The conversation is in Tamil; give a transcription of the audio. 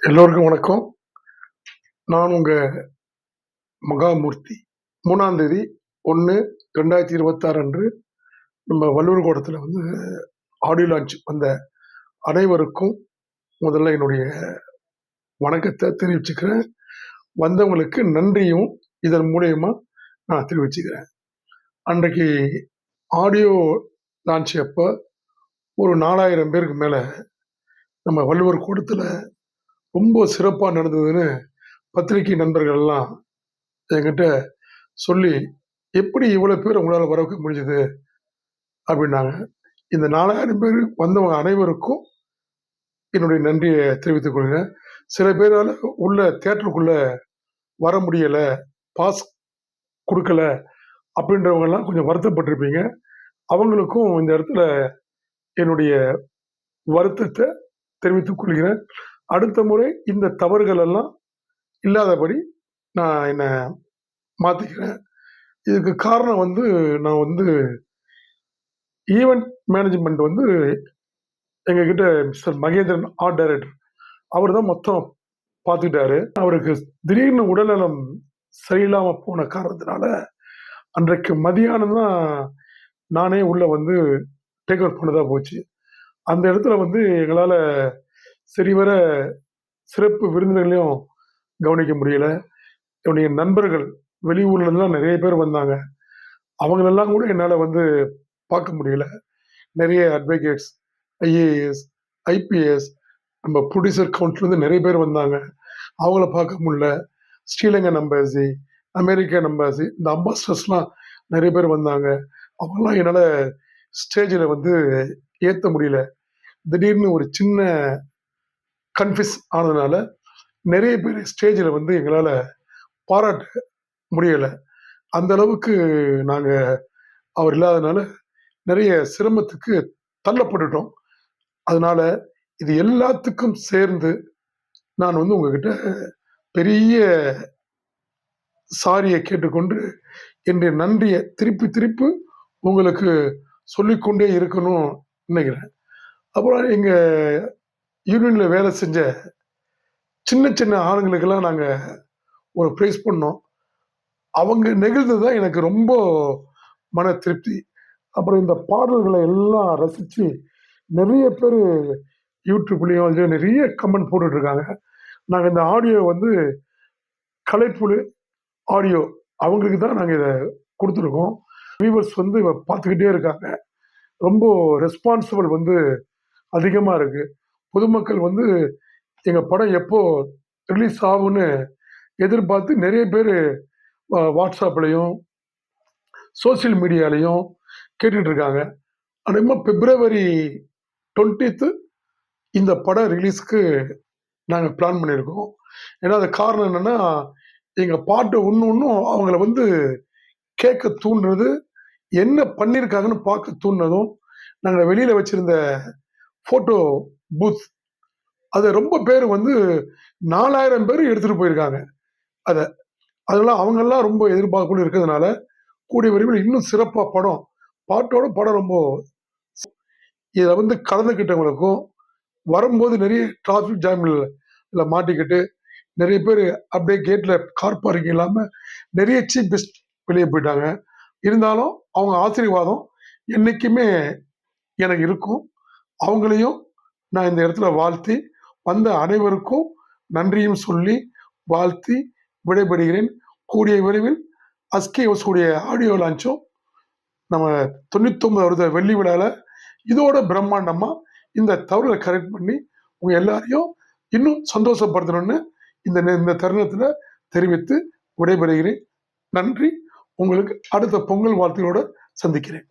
எல்லோருக்கும் வணக்கம். நான் உங்க மகாமூர்த்தி. 3ஆம் தேதி 1/2026 அன்று நம்ம வள்ளுவர் கோட்டத்தில் ஆடியோ லான்ச் வந்த அனைவருக்கும் முதல்ல என்னுடைய வணக்கத்தை தெரிவிச்சுக்கிறேன். வந்தவங்களுக்கு நன்றியும் இதன் மூலியமா நான் தெரிவிச்சுக்கிறேன். அன்றைக்கு ஆடியோ லான்ச் அப்போ ஒரு 4000 பேருக்கு மேலே நம்ம வள்ளுவர் கோட்டத்தில் ரொம்ப சிறப்பாக நடந்ததுன்னு பத்திரிகை நண்பர்கள் எல்லாம் என்கிட்ட சொல்லி, எப்படி இவ்வளோ பேர் உங்களால் வர வைக்க முடிஞ்சது அப்படின்னாங்க. இந்த 4000 பேர் வந்தவங்க அனைவருக்கும் என்னுடைய நன்றியை தெரிவித்துக் கொள்கிறேன். சில பேரால் உள்ள தியேட்டருக்குள்ள வர முடியலை, பாஸ் கொடுக்கல அப்படின்றவங்கெல்லாம் கொஞ்சம் வருத்தப்பட்டிருப்பீங்க. அவங்களுக்கும் இந்த இடத்துல என்னுடைய வருத்தத்தை தெரிவித்துக் கொள்கிறேன். அடுத்த முறை இந்த தவறுகள் எல்லாம் இல்லாதபடி நான் என்னை மாற்றிக்கிறேன். இதுக்கு காரணம் நான் ஈவெண்ட் மேனேஜ்மெண்ட் எங்ககிட்ட மிஸ்டர் மகேந்திரன் ஆர்ட் டைரக்டர் அவர் தான் மொத்தம் பார்த்துக்கிட்டாரு. அவருக்கு திடீர்னு உடல்நலம் சரியில்லாமல் போன காரணத்தினால அன்றைக்கு மதியானம் தான் நானே உள்ள டேக் ஓவர் பண்ணதா போச்சு. அந்த இடத்துல எங்களால் சரிவர சிறப்பு விருந்தினர்களையும் கவனிக்க முடியல. என்னுடைய நண்பர்கள் வெளியூர்லேருந்துலாம் நிறைய பேர் வந்தாங்க. அவங்களெல்லாம் கூட என்னால் பார்க்க முடியல. நிறைய அட்வொகேட்ஸ், ஐஏஎஸ், ஐபிஎஸ், நம்ம ப்ரொடியூசர் கவுண்ட்லேருந்து நிறைய பேர் வந்தாங்க. அவங்கள பார்க்க முடியல. ஸ்ரீலங்கன் அம்பாசி, அமெரிக்கன் அம்பாசி, இந்த அம்பாசிடர்ஸ்லாம் நிறைய பேர் வந்தாங்க. அவங்களாம் என்னால் ஸ்டேஜில் ஏற்ற முடியல. திடீர்னு ஒரு சின்ன கன்ஃபியூஸ் ஆனதுனால நிறைய பேர் ஸ்டேஜில் எங்களால் பாராட்ட முடியலை. அந்த அளவுக்கு நாங்கள் அவர் இல்லாதனால நிறைய சிரமத்துக்கு தள்ளப்பட்டுட்டோம். அதனால இது எல்லாத்துக்கும் சேர்ந்து நான் உங்ககிட்ட பெரிய சாரியை கேட்டுக்கொண்டு என்னுடைய நன்றியை திருப்பி திருப்பி உங்களுக்கு சொல்லிக்கொண்டே இருக்கணும்னு நினைக்கிறேன். அப்புறம் எங்கள் யூனியனில் வேலை செஞ்ச சின்ன சின்ன ஆளுங்களுக்கெல்லாம் நாங்கள் ஒரு ப்ரைஸ் பண்ணோம். அவங்க நெகிழ்ந்தது தான் எனக்கு ரொம்ப மன திருப்தி. அப்புறம் இந்த பாடல்களை எல்லாம் ரசித்து நிறைய பேர் யூடியூப்லேயும் நிறைய கமெண்ட் போட்டுட்ருக்காங்க. நாங்கள் இந்த ஆடியோ கலைப்புழு ஆடியோ அவங்களுக்கு தான் நாங்கள் இதை கொடுத்துருக்கோம். வியூவர்ஸ் பார்த்துக்கிட்டே இருக்காங்க. ரொம்ப ரெஸ்பான்சிபிள் அதிகமாக இருக்குது. பொதுமக்கள் எங்கள் படம் எப்போ ரிலீஸ் ஆகும்னு எதிர்பார்த்து நிறைய பேர் வாட்ஸ்அப்லேயும் சோசியல் மீடியாலையும் கேட்டுட்டு இருக்காங்க. அதேமாதிரி February 20th இந்த படம் ரிலீஸ்க்கு நாங்கள் பிளான் பண்ணியிருக்கோம். ஏன்னா அது காரணம் என்னென்னா, எங்கள் பாட்டு ஒன்றும் அவங்கள கேட்க தூண்டுறது, என்ன பண்ணியிருக்காங்கன்னு பார்க்க தூண்டினதும், நாங்கள் வெளியில் வச்சுருந்த ஃபோட்டோ பூத் அதை ரொம்ப பேர் 4000 பேர் எடுத்துகிட்டு போயிருக்காங்க. அதெல்லாம் அவங்கெல்லாம் ரொம்ப எதிர்பார்ப்புன்னு இருக்கிறதுனால கூடிய விரைவில் இன்னும் சிறப்பாக பாட்டோட படம் ரொம்ப இதை கலந்துக்கிட்டவங்களுக்கும் வரும்போது நிறைய டிராஃபிக் ஜாமில் மாட்டிக்கிட்டு நிறைய பேர் அப்படியே கேட்டில் கார் பார்க்கிங் இல்லாமல் நிறைய சீப் கெஸ்ட் வெளியே போயிட்டாங்க. இருந்தாலும் அவங்க ஆசீர்வாதம் என்றைக்குமே எனக்கு இருக்கும். அவங்களையும் நான் இந்த இடத்துல வாழ்த்தி வந்த அனைவருக்கும் நன்றியும் சொல்லி வாழ்த்தி விடைபெறுகிறேன். கூடிய விரைவில் அஸ்கே ஹவுஸுடைய ஆடியோ லான்ச்சும் நம்ம 99வது வெள்ளி விழாவில் இதோட பிரம்மாண்டமாக இந்த தவறுகளை கரெக்ட் பண்ணி உங்கள் எல்லாரையும் இன்னும் சந்தோஷப்படுத்தணும்னு இந்த தருணத்தில் தெரிவித்து விடைபெறுகிறேன். நன்றி. உங்களுக்கு அடுத்த பொங்கல் வாழ்த்துக்களோடு சந்திக்கிறேன்.